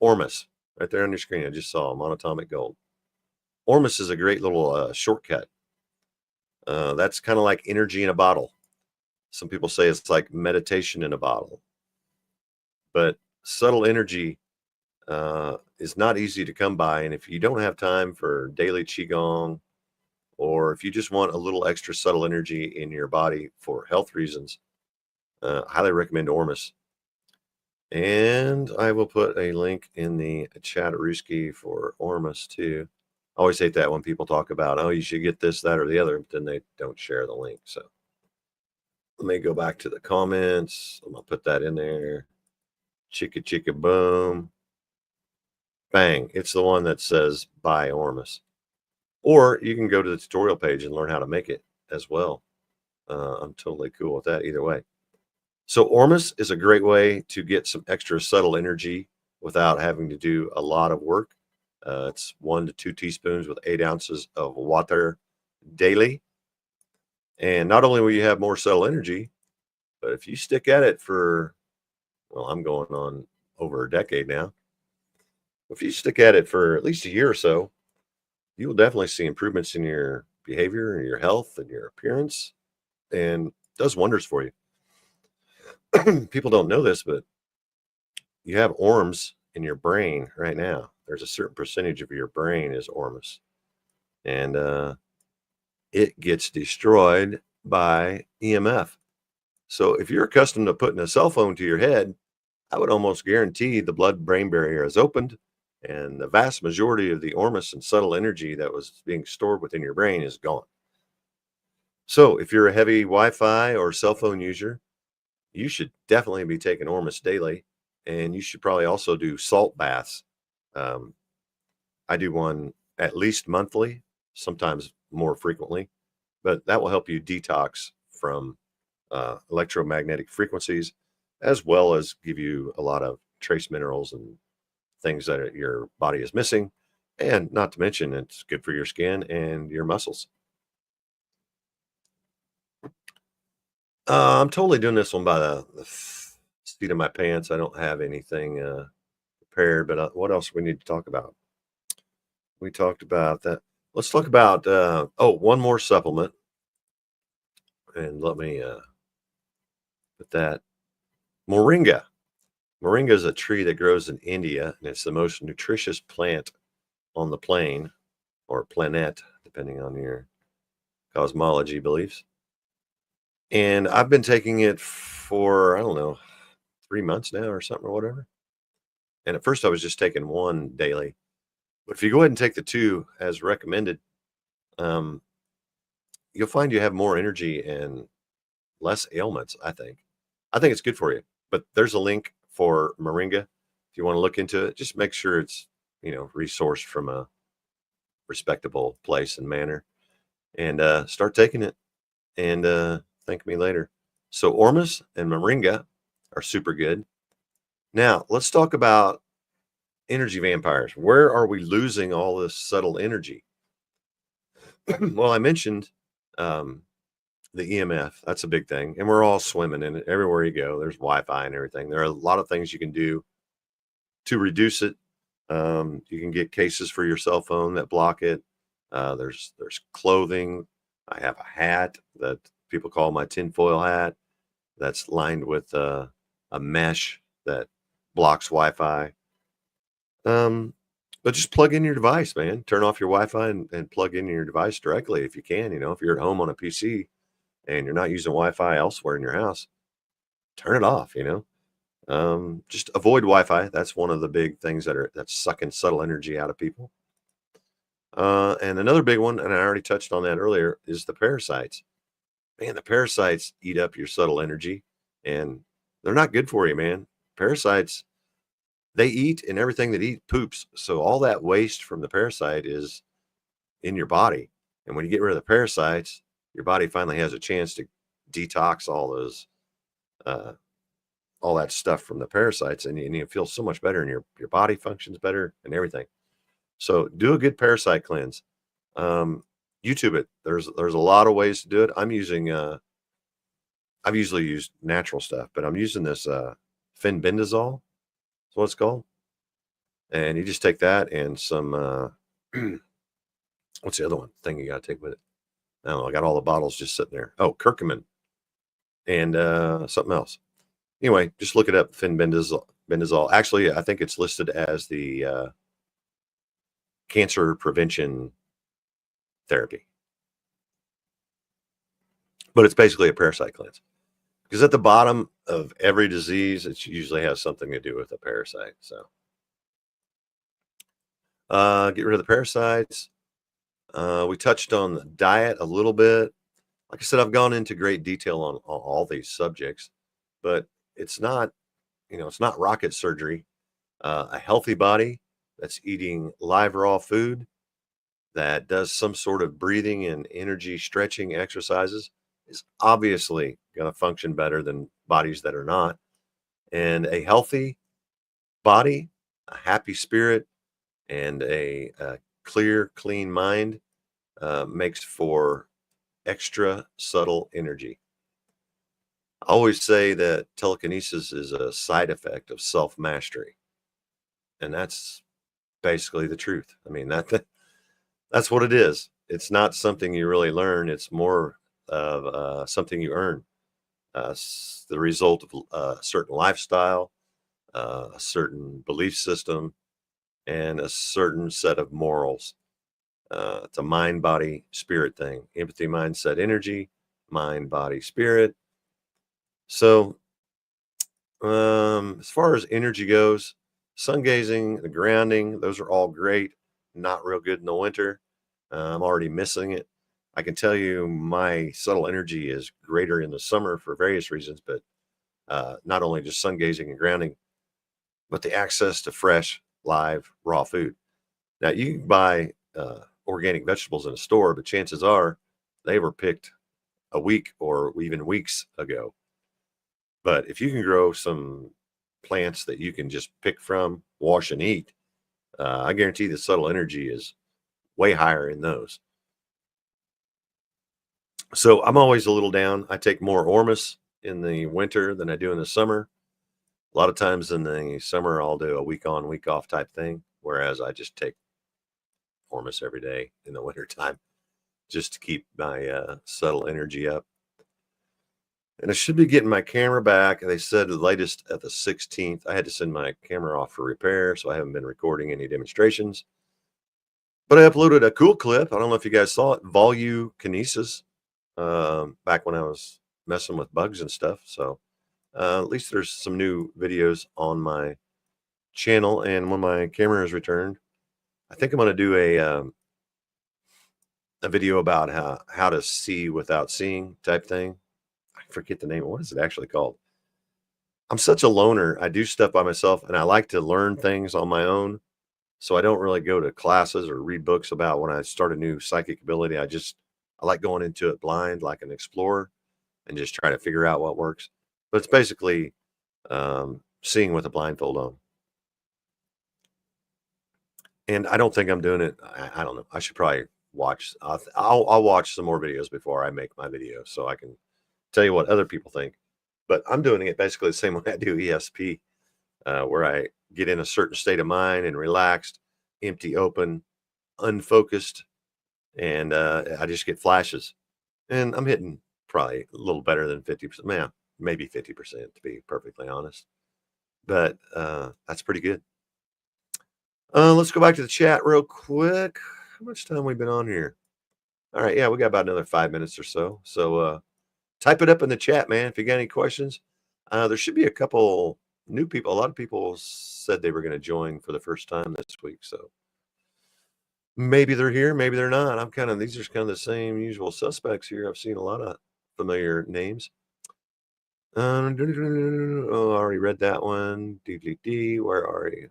Ormus, right there on your screen, I just saw monatomic gold. Ormus is a great little shortcut. That's kind of like energy in a bottle. Some people say it's like meditation in a bottle. But subtle energy is not easy to come by. And if you don't have time for daily Qigong or if you just want a little extra subtle energy in your body for health reasons, highly recommend Ormus. And I will put a link in the chat Ruski for Ormus too. I always hate that when people talk about, oh, you should get this, that, or the other, but then they don't share the link. So let me go back to the comments. I'm going to put that in there. Chicka, chicka, boom. Bang. It's the one that says buy Ormus. Or you can go to the tutorial page and learn how to make it as well. I'm totally cool with that either way. So Ormus is a great way to get some extra subtle energy without having to do a lot of work. It's 1 to 2 teaspoons with 8 ounces of water daily. And not only will you have more subtle energy, but if you stick at it for, well, I'm going on over a decade now. If you stick at it for at least a year or so, you will definitely see improvements in your behavior and your health and your appearance, and does wonders for you. People don't know this, but you have orms in your brain right now. There's a certain percentage of your brain is ormus, and it gets destroyed by EMF. So if you're accustomed to putting a cell phone to your head, I would almost guarantee the blood-brain barrier is opened, and the vast majority of the ormus and subtle energy that was being stored within your brain is gone. So if you're a heavy Wi-Fi or cell phone user, you should definitely be taking Ormus daily, and you should probably also do salt baths. I do one at least monthly, sometimes more frequently, but that will help you detox from electromagnetic frequencies, as well as give you a lot of trace minerals and things that your body is missing. And not to mention, it's good for your skin and your muscles. I'm totally doing this one by the seat of my pants. I don't have anything prepared, but what else we need to talk about? We talked about that. Let's talk about, one more supplement. And let me put that. Moringa. Moringa is a tree that grows in India, and it's the most nutritious plant on the plane or planet, depending on your cosmology beliefs. And I've been taking it for, I don't know, 3 months now or something or whatever. And at first I was just taking one daily. But if you go ahead and take the 2 as recommended, um, you'll find you have more energy and less ailments, I think. I think it's good for you. But there's a link for Moringa. If you want to look into it, just make sure it's, resourced from a respectable place and manner. And start taking it and thank me later. So Ormus and Moringa are super good. Now, let's talk about energy vampires. Where are we losing all this subtle energy? Well, I mentioned the EMF. That's a big thing. And we're all swimming in it. Everywhere you go, there's Wi-Fi and everything. There are a lot of things you can do to reduce it. You can get cases for your cell phone that block it. There's clothing. I have a hat that people call my tinfoil hat that's lined with a mesh that blocks Wi-Fi. But just plug in your device, man. Turn off your Wi-Fi and plug in your device directly if you can. If you're at home on a PC and you're not using Wi-Fi elsewhere in your house, turn it off. Just avoid Wi-Fi. That's one of the big things that's sucking subtle energy out of people. And another big one, and I already touched on that earlier, is the parasites. Man, the parasites eat up your subtle energy, and they're not good for you, man. Parasites, they eat, and everything that eat poops. So all that waste from the parasite is in your body. And when you get rid of the parasites, your body finally has a chance to detox all those, all that stuff from the parasites, and you feel so much better, and your body functions better and everything. So do a good parasite cleanse. YouTube it. There's a lot of ways to do it. I've usually used natural stuff, but I'm using this fenbendazole. That's what it's called. And you just take that and some what's the other one thing you got to take with it? I don't know. I got all the bottles just sitting there. Oh, curcumin and something else. Anyway, just look it up. Fenbendazole. Actually, I think it's listed as the cancer prevention therapy. but it's basically a parasite cleanse. Because at the bottom of every disease, it usually has something to do with a parasite. So get rid of the parasites. We touched on the diet a little bit. Like I said, I've gone into great detail on all these subjects, but it's not, it's not rocket surgery. A healthy body that's eating live raw food, that does some sort of breathing and energy stretching exercises, is obviously going to function better than bodies that are not. And a healthy body, a happy spirit, and a clear, clean mind makes for extra subtle energy. I always say that telekinesis is a side effect of self mastery. And that's basically the truth. I mean, that's what it is. It's not something you really learn, it's more of something you earn. The result of a certain lifestyle, a certain belief system, and a certain set of morals. It's a mind, body, spirit thing. Empathy, mindset, energy, mind, body, spirit. So, as far as energy goes, sun gazing, the grounding, those are all great. Not real good in the winter. I'm already missing it. I can tell you my subtle energy is greater in the summer for various reasons, but not only just sun gazing and grounding, but the access to fresh, live, raw food. Now, you can buy organic vegetables in a store, but chances are they were picked a week or even weeks ago. But if you can grow some plants that you can just pick from, wash, and eat, I guarantee the subtle energy is way higher in those. So I'm always a little down. I take more Ormus in the winter than I do in the summer. A lot of times in the summer, I'll do a week on, week off type thing, whereas I just take Ormus every day in the wintertime just to keep my subtle energy up. And I should be getting my camera back. They said the latest at the 16th. I had to send my camera off for repair, so I haven't been recording any demonstrations. But I uploaded a cool clip. I don't know if you guys saw it, Volukinesis, back when I was messing with bugs and stuff. So at least there's some new videos on my channel. And when my camera is returned, I think I'm going to do a video about how to see without seeing type thing. I forget the name. What is it actually called? I'm such a loner. I do stuff by myself, and I like to learn things on my own. So I don't really go to classes or read books about when I start a new psychic ability. I like going into it blind, like an explorer, and just try to figure out what works. But it's basically seeing with a blindfold on. And I don't think I'm doing it. I don't know. I should probably watch. I'll watch some more videos before I make my video, so I can tell you what other people think. But I'm doing it basically the same way I do ESP, where I get in a certain state of mind and relaxed, empty, open, unfocused, and I just get flashes. And I'm hitting probably a little better than 50%, man, maybe 50% to be perfectly honest. But that's pretty good. Let's go back to the chat real quick. How much time we been on here? All right, yeah, we got about another 5 minutes or so. So type it up in the chat, man, if you got any questions. There should be a couple new people. A lot of people said they were going to join for the first time this week. So maybe they're here, maybe they're not. These are kind of the same usual suspects here. I've seen a lot of familiar names. Oh, I already read that one. Where are you?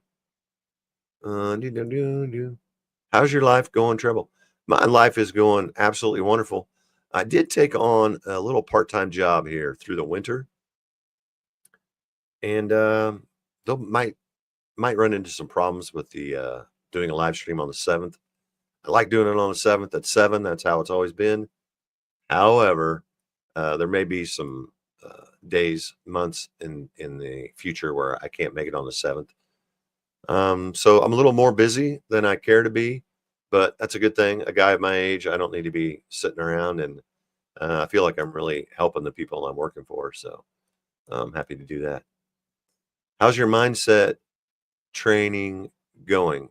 How's your life going, Treble? My life is going absolutely wonderful. I did take on a little part-time job here through the winter, and they'll might run into some problems with the doing a live stream on the 7th. I like doing it on the 7th at 7. That's how it's always been. However, there may be some days, months in the future where I can't make it on the 7th. So I'm a little more busy than I care to be, but that's a good thing. A guy of my age, I don't need to be sitting around, and I feel like I'm really helping the people I'm working for. So I'm happy to do that. How's your mindset training going?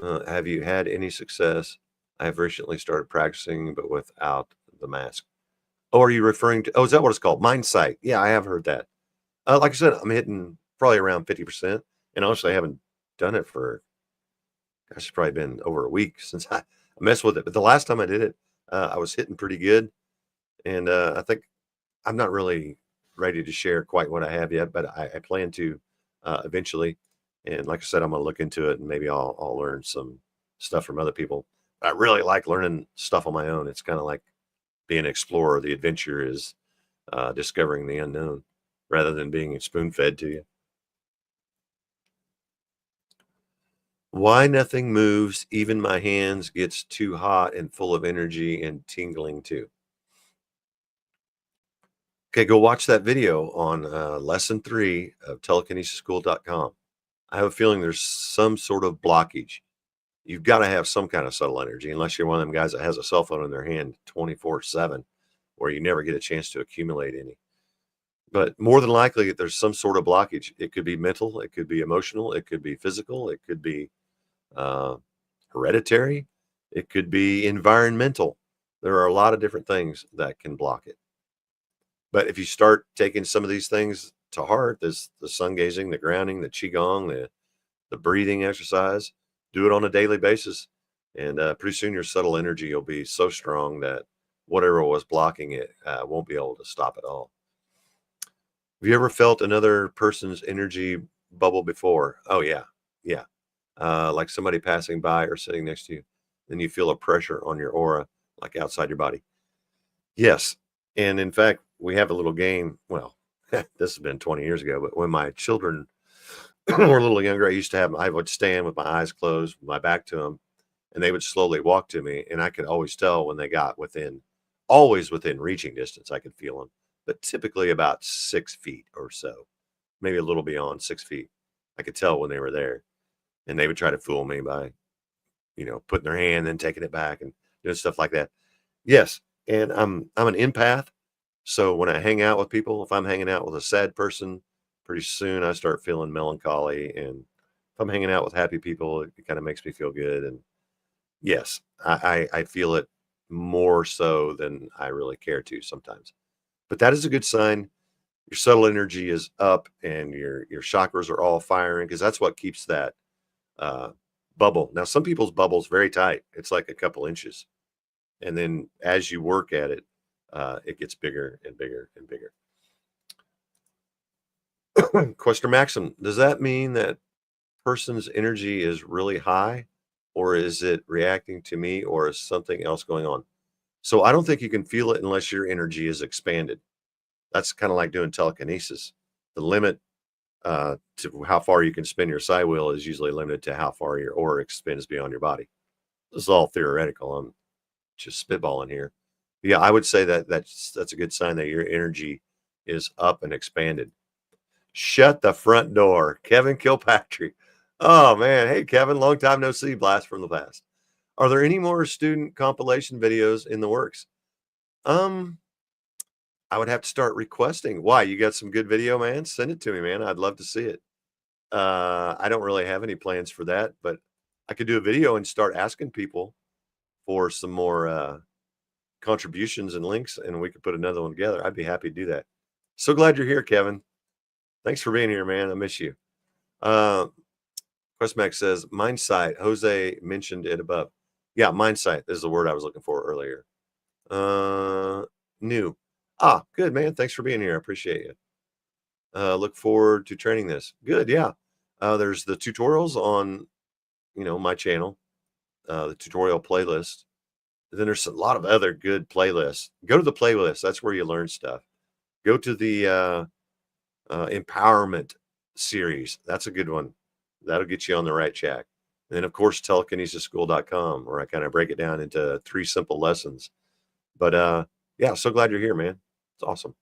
Have you had any success? I have recently started practicing, but without the mask. Oh, are you referring to? Oh, is that what it's called? Mind sight. Yeah, I have heard that. Like I said, I'm hitting probably around 50%, and honestly, I haven't done it for, gosh, it's probably been over a week since I messed with it. But the last time I did it, I was hitting pretty good, and I think I'm not really ready to share quite what I have yet, but I plan to eventually. And like I said, I'm gonna look into it, and maybe I'll learn some stuff from other people. I really like learning stuff on my own. It's kind of like being an explorer. The adventure is discovering the unknown rather than being spoon fed to you. Why nothing moves, even my hands gets too hot and full of energy and tingling too. Okay, go watch that video on lesson 3 of telekinesisschool.com. I have a feeling there's some sort of blockage. You've got to have some kind of subtle energy, unless you're one of them guys that has a cell phone in their hand 24/7, where you never get a chance to accumulate any. But more than likely, there's some sort of blockage. It could be mental, it could be emotional, it could be physical, it could be uh, hereditary, it could be environmental. There are a lot of different things that can block it. But if you start taking some of these things to heart, this the sun gazing, the grounding, the qigong, the breathing exercise, do it on a daily basis, and pretty soon your subtle energy will be so strong that whatever was blocking it won't be able to stop it all. Have you ever felt another person's energy bubble before? Oh yeah, yeah. Like somebody passing by or sitting next to you, then you feel a pressure on your aura, like outside your body. Yes, and in fact, we have a little game. Well, this has been 20 years ago, but when my children were a little younger, I would stand with my eyes closed, my back to them, and they would slowly walk to me, and I could always tell when they got always within reaching distance. I could feel them, but typically about 6 feet or so, maybe a little beyond 6 feet. I could tell when they were there, and they would try to fool me by, putting their hand and taking it back and doing stuff like that. Yes, and I'm an empath, so when I hang out with people, if I'm hanging out with a sad person, pretty soon I start feeling melancholy, and if I'm hanging out with happy people, it kind of makes me feel good. And yes, I feel it more so than I really care to sometimes. But that is a good sign. Your subtle energy is up, and your chakras are all firing, because that's what keeps that uh, bubble. Now, some people's bubble's very tight. It's like a couple inches. And then as you work at it, it gets bigger and bigger and bigger. Question Maxim, does that mean that person's energy is really high, or is it reacting to me, or is something else going on? So I don't think you can feel it unless your energy is expanded. That's kind of like doing telekinesis. The limit to how far you can spin your psi wheel is usually limited to how far your aura extends beyond your body. This is all theoretical. I'm just spitballing here. Yeah, I would say that that's a good sign that your energy is up and expanded. Shut the front door, Kevin Kilpatrick. Oh man, hey Kevin, long time no see. Blast from the past. Are there any more student compilation videos in the works? Um, I would have to start requesting. Why? You got some good video, man? Send it to me, man. I'd love to see it. I don't really have any plans for that, but I could do a video and start asking people for some more contributions and links, and we could put another one together. I'd be happy to do that. So glad you're here, Kevin. Thanks for being here, man. I miss you. Questmax says, Mindsight. Jose mentioned it above. Yeah, Mindsight is the word I was looking for earlier. New. Good, man. Thanks for being here. I appreciate you. Look forward to training this. Good, yeah. There's the tutorials on, my channel, the tutorial playlist. Then there's a lot of other good playlists. Go to the playlist. That's where you learn stuff. Go to the empowerment series. That's a good one. That'll get you on the right track. And then, of course, telekinesisschool.com, where I kind of break it down into 3 simple lessons. But yeah, so glad you're here, man. It's awesome.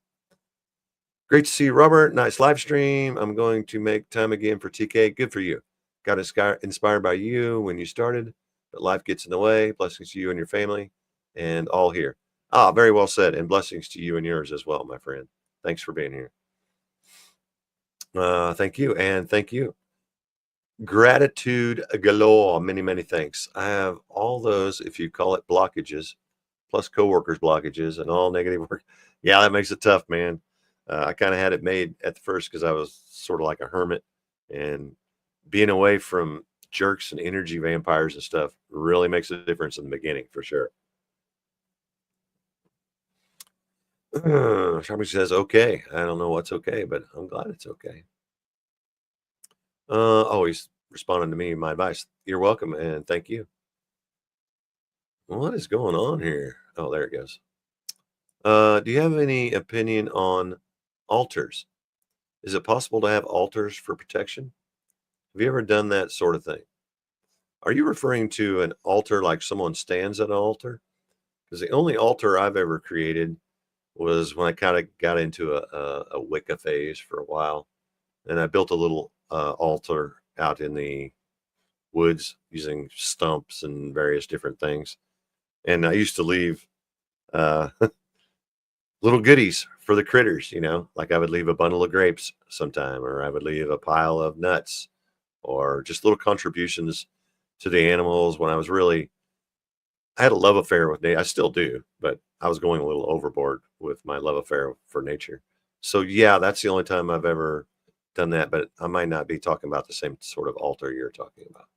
Great to see you, Robert. Nice live stream. I'm going to make time again for TK. Good for you. Got inspired by you when you started, but life gets in the way. Blessings to you and your family and all here. Very well said. And blessings to you and yours as well, my friend. Thanks for being here. Thank you. And thank you. Gratitude galore. Many, many thanks. I have all those, if you call it blockages, plus coworkers blockages and all negative work. Yeah, that makes it tough, man. I kind of had it made at the first because I was sort of like a hermit, and being away from jerks and energy vampires and stuff really makes a difference in the beginning for sure. Somebody says, okay. I don't know what's okay, but I'm glad it's okay. He's responding to me, my advice. You're welcome, and thank you. What is going on here? Oh, there it goes. Do you have any opinion on altars? Is it possible to have altars for protection? Have you ever done that sort of thing? Are you referring to an altar like someone stands at an altar? Because the only altar I've ever created was when I kind of got into a Wicca phase for a while. And I built a little altar out in the woods using stumps and various different things. And I used to leave uh, little goodies for the critters, like I would leave a bundle of grapes sometime, or I would leave a pile of nuts, or just little contributions to the animals when I had a love affair with nature. I still do, but I was going a little overboard with my love affair for nature. So yeah, that's the only time I've ever done that, but I might not be talking about the same sort of altar you're talking about.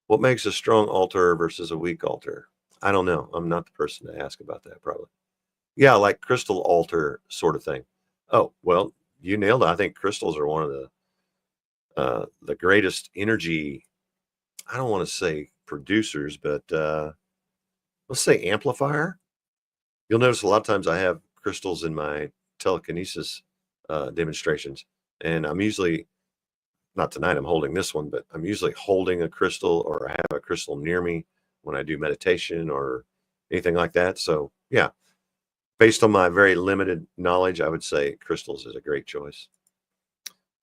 What makes a strong altar versus a weak altar? I don't know. I'm not the person to ask about that, probably. Yeah, like crystal altar sort of thing. Oh, well, you nailed it. I think crystals are one of the greatest energy. I don't want to say producers, but let's say amplifier. You'll notice a lot of times I have crystals in my telekinesis demonstrations, and I'm usually not tonight. I'm holding this one, but I'm usually holding a crystal, or I have a crystal near me when I do meditation or anything like that. So yeah, based on my very limited knowledge, I would say crystals is a great choice.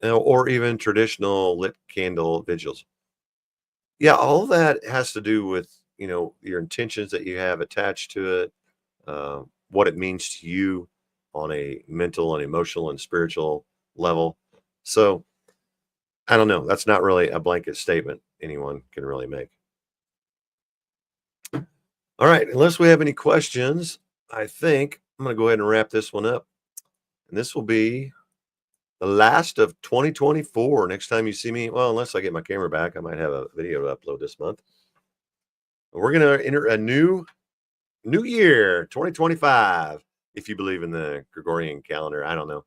Or even traditional lit candle vigils. Yeah, all of that has to do with, your intentions that you have attached to it, what it means to you on a mental and emotional and spiritual level. So I don't know. That's not really a blanket statement anyone can really make. All right. Unless we have any questions, I think I'm going to go ahead and wrap this one up. And this will be the last of 2024. Next time you see me, well, unless I get my camera back, I might have a video to upload this month. We're going to enter a new year, 2025, if you believe in the Gregorian calendar. I don't know.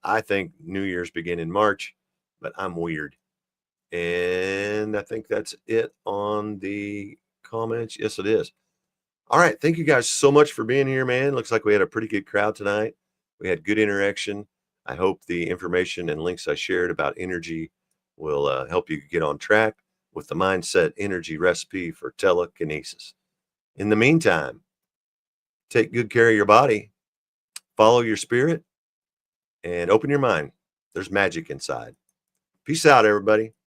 I think New Year's begin in March, but I'm weird. And I think that's it on the comments. Yes, it is. All right. Thank you guys so much for being here, man. Looks like we had a pretty good crowd tonight. We had good interaction. I hope the information and links I shared about energy will help you get on track with the mindset energy recipe for telekinesis. In the meantime, take good care of your body, follow your spirit, and open your mind. There's magic inside. Peace out, everybody.